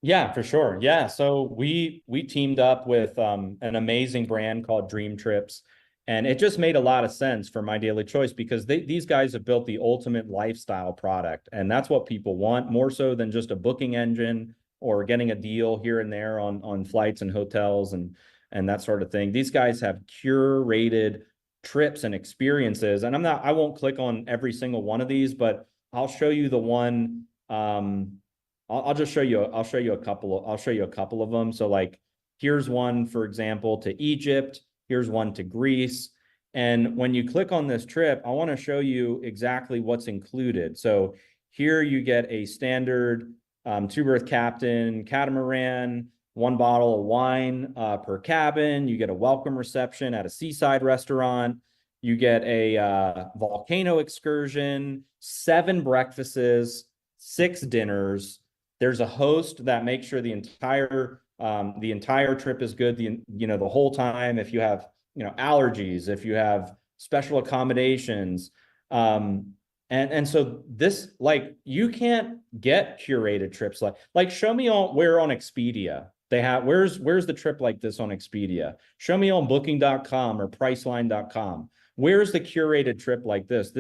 Yeah, for sure. Yeah. So we teamed up with an amazing brand called Dream Trips. And it just made a lot of sense for My Daily Choice because these guys have built the ultimate lifestyle product. And that's what people want, more so than just a booking engine or getting a deal here and there on flights and hotels and that sort of thing. These guys have curated trips and experiences. And I won't click on every single one of these, but I'll show you the one. I'll just show you. I'll show you a couple of them. So like, here's one, for example, to Egypt. Here's one to Greece. And when you click on this trip, I want to show you exactly what's included. So here you get a standard two-berth captain catamaran, one bottle of wine per cabin. You get a welcome reception at a seaside restaurant. You get a volcano excursion, 7 breakfasts, 6 dinners. There's a host that makes sure the entire trip is good the whole time. If you have allergies, if you have special accommodations, and so this, like, you can't get curated trips like show me where on Expedia they have where's the trip like this on Expedia. Show me on booking.com or priceline.com. Where's the curated trip like this?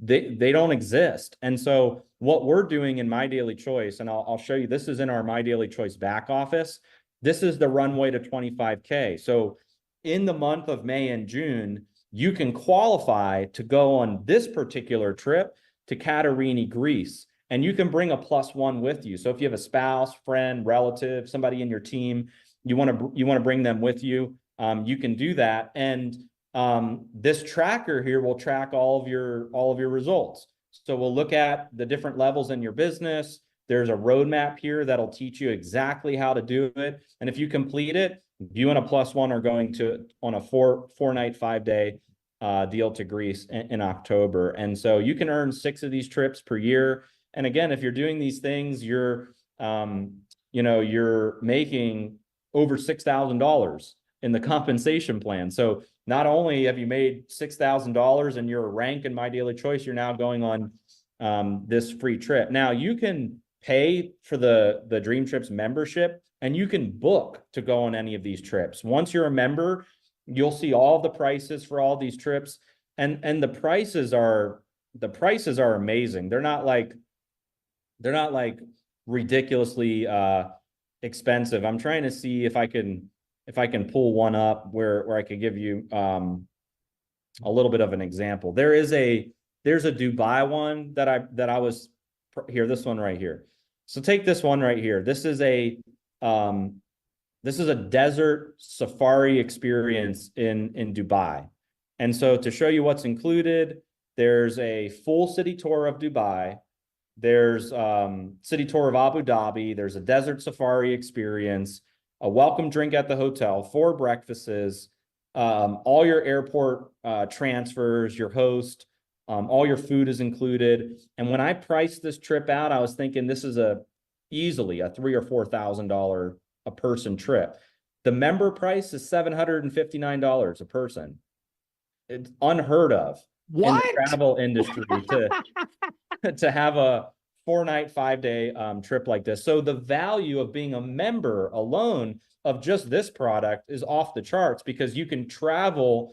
They don't exist. And so what we're doing in My Daily Choice, and I'll show you, this is in our My Daily Choice back office. This is the runway to 25K. So in the month of May and June, you can qualify to go on this particular trip to Santorini, Greece, and you can bring a +1 with you. So if you have a spouse, friend, relative, somebody in your team, you want to bring them with you, you can do that. And this tracker here will track all of your results. So we'll look at the different levels in your business. There's a roadmap here that'll teach you exactly how to do it. And if you complete it, you and a +1 are going on a 4-night, 5-day deal to Greece in October. And so you can earn 6 of these trips per year. And again, if you're doing these things, you're making over $6,000 in the compensation plan. So not only have you made $6,000 and you're a rank in My Daily Choice, you're now going on this free trip. Now you can pay for the Dream Trips membership and you can book to go on any of these trips. Once you're a member, you'll see all the prices for all these trips, and the prices are the prices are amazing. They're not like ridiculously expensive. I'm trying to see if I can pull one up where I could give you a little bit of an example. There's a Dubai one that I was here, this one right here. So take this one right here. This is a desert safari experience in Dubai. And so to show you what's included, there's a full city tour of Dubai. There's city tour of Abu Dhabi. There's a desert safari experience, a welcome drink at the hotel, 4 breakfasts, all your airport transfers, your host, all your food is included. And when I priced this trip out, I was thinking this is easily a $3,000 or $4,000 a person trip. The member price is $759 a person. It's unheard of in the travel industry to have a 4-night, 5-day trip like this. So the value of being a member alone of just this product is off the charts, because you can travel,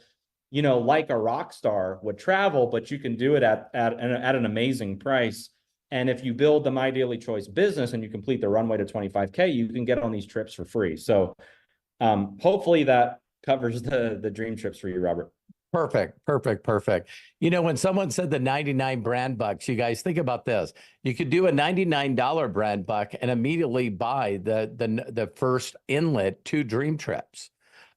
you know, like a rock star would travel, but you can do it at an amazing price. And if you build the MyDailyChoice business and you complete the runway to 25K, you can get on these trips for free. So hopefully that covers the dream trips for you, Robert. Perfect, perfect, perfect. You know, when someone said the 99 brand bucks, you guys think about this. You could do a $99 brand buck and immediately buy the first inlet to dream trips.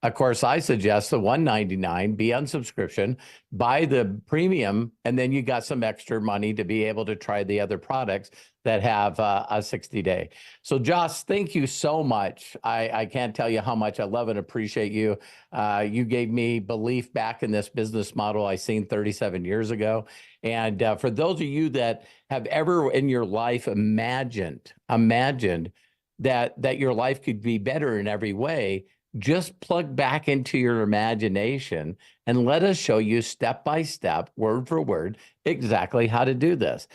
Of course, I suggest the $199 be on subscription, buy the premium, and then you got some extra money to be able to try the other products that have a 60-day. So Josh, thank you so much. I can't tell you how much I love and appreciate you. You gave me belief back in this business model I seen 37 years ago. And for those of you that have ever in your life imagined that your life could be better in every way, just plug back into your imagination and let us show you step by step, word for word, exactly how to do this.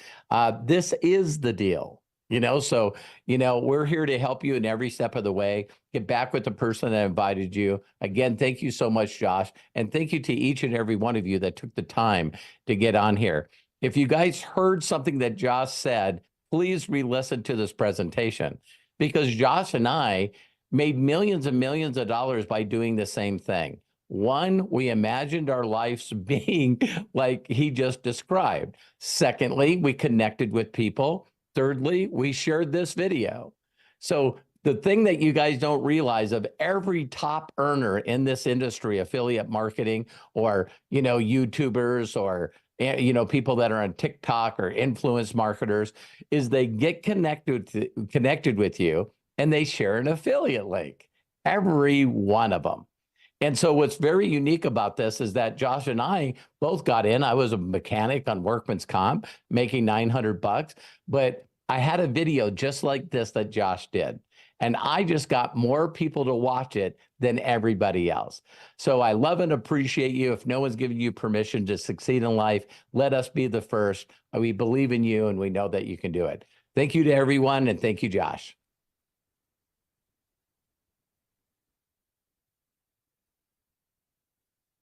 This is the deal, you know, so, you know, we're here to help you in every step of the way. Get back with the person that invited you. Again, thank you so much, Josh. And thank you to each and every one of you that took the time to get on here. If you guys heard something that Josh said, please re-listen to this presentation, because Josh and I made millions and millions of dollars by doing the same thing. One, we imagined our lives being like he just described. Secondly, we connected with people. Thirdly, we shared this video. So the thing that you guys don't realize, of every top earner in this industry, affiliate marketing, or, you know, YouTubers, or, you know, people that are on TikTok or influence marketers, is they get connected with you, and they share an affiliate link, every one of them. And so what's very unique about this is that Josh and I both got in. I was a mechanic on workman's comp, making $900, but I had a video just like this that Josh did. And I just got more people to watch it than everybody else. So I love and appreciate you. If no one's giving you permission to succeed in life, let us be the first. We believe in you, and we know that you can do it. Thank you to everyone, and thank you, Josh.